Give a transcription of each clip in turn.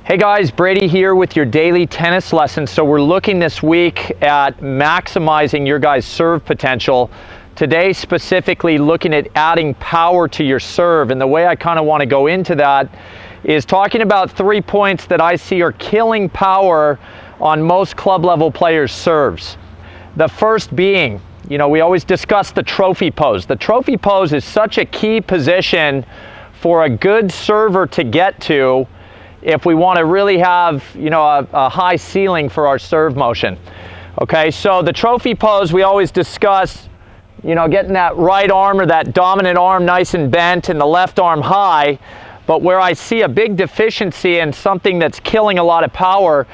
Hey guys, Brady here with your daily tennis lesson. So we're looking this week at maximizing your guys' serve potential. Today specifically looking at adding power to your serve, and the way I kind of want to go into that is talking about 3 points that I see are killing power on most club level players' serves. The first being, we always discuss the trophy pose. The trophy pose is such a key position for a good server to get to if we want to really have, a high ceiling for our serve motion. Okay, so the trophy pose, we always discuss, getting that right arm or that dominant arm nice and bent and the left arm high. But where I see a big deficiency and something that's killing a lot of power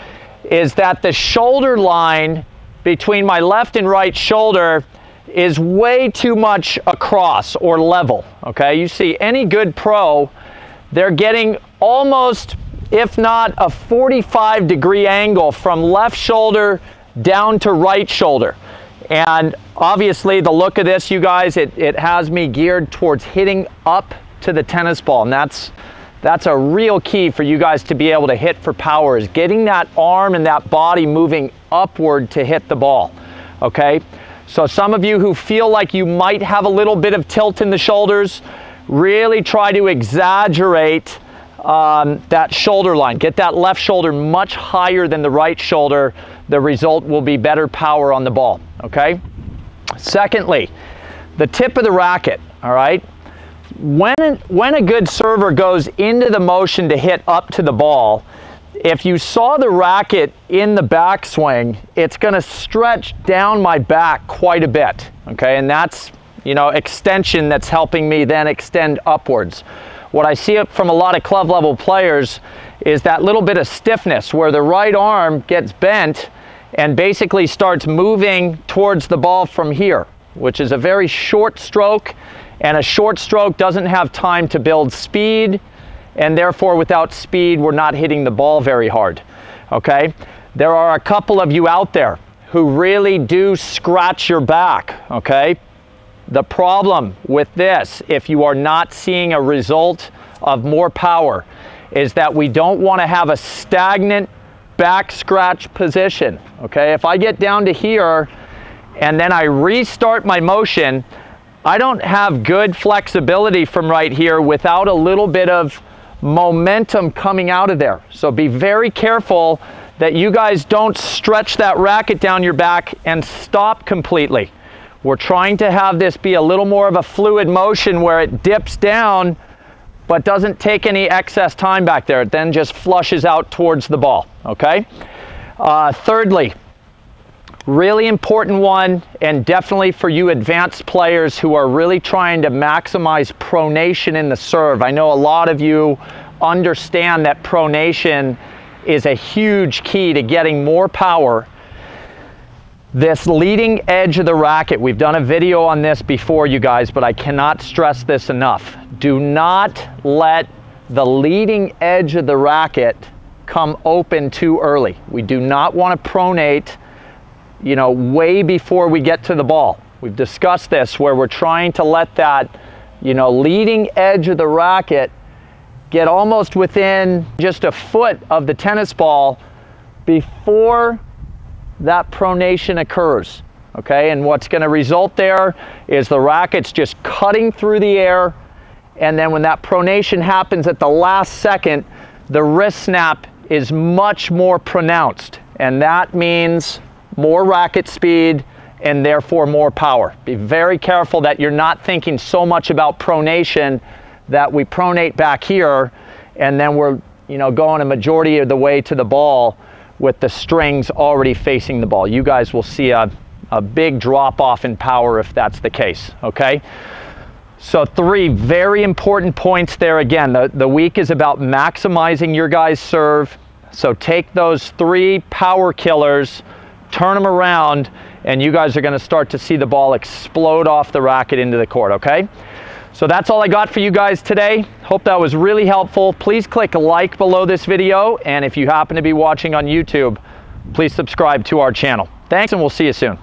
is that the shoulder line between my left and right shoulder is way too much across or level. Okay, you see any good pro, they're getting almost, if not a 45-degree angle from left shoulder down to right shoulder. And obviously the look of this, you guys, it has me geared towards hitting up to the tennis ball. And that's a real key for you guys to be able to hit for power, is getting that arm and that body moving upward to hit the ball, okay? So some of you who feel like you might have a little bit of tilt in the shoulders, really try to exaggerate that shoulder line. Get that left shoulder much higher than the right shoulder. The result will be better power on the ball, okay? Secondly, the tip of the racket, all right? When a good server goes into the motion to hit up to the ball, if you saw the racket in the backswing, it's gonna stretch down my back quite a bit, okay? And that's, extension that's helping me then extend upwards. What I see from a lot of club level players is that little bit of stiffness where the right arm gets bent and basically starts moving towards the ball from here, which is a very short stroke, and a short stroke doesn't have time to build speed, and therefore without speed we're not hitting the ball very hard, okay? There are a couple of you out there who really do scratch your back, okay? The problem with this, if you are not seeing a result of more power, is that we don't want to have a stagnant back scratch position, okay? If I get down to here and then I restart my motion, I don't have good flexibility from right here without a little bit of momentum coming out of there. So be very careful that you guys don't stretch that racket down your back and stop completely. We're trying to have this be a little more of a fluid motion where it dips down but doesn't take any excess time back there. It then just flushes out towards the ball, okay? Thirdly, really important one, and definitely for you advanced players who are really trying to maximize pronation in the serve. I know a lot of you understand that pronation is a huge key to getting more power. This leading edge of the racket, we've done a video on this before, you guys, but I cannot stress this enough. Do not let the leading edge of the racket come open too early. We do not want to pronate, way before we get to the ball. We've discussed this where we're trying to let that, leading edge of the racket get almost within just a foot of the tennis ball before that pronation occurs, okay? And what's going to result there is the racket's just cutting through the air, and then when that pronation happens at the last second, the wrist snap is much more pronounced, and that means more racket speed and therefore more power. Be very careful that you're not thinking so much about pronation that we pronate back here and then we're going a majority of the way to the ball with the strings already facing the ball. You guys will see a big drop off in power if that's the case, okay? So 3 very important points there. Again, the week is about maximizing your guys' serve. So take those 3 power killers, turn them around, and you guys are gonna start to see the ball explode off the racket into the court, okay? So that's all I got for you guys today. Hope that was really helpful. Please click like below this video, and if you happen to be watching on YouTube, please subscribe to our channel. Thanks, and we'll see you soon.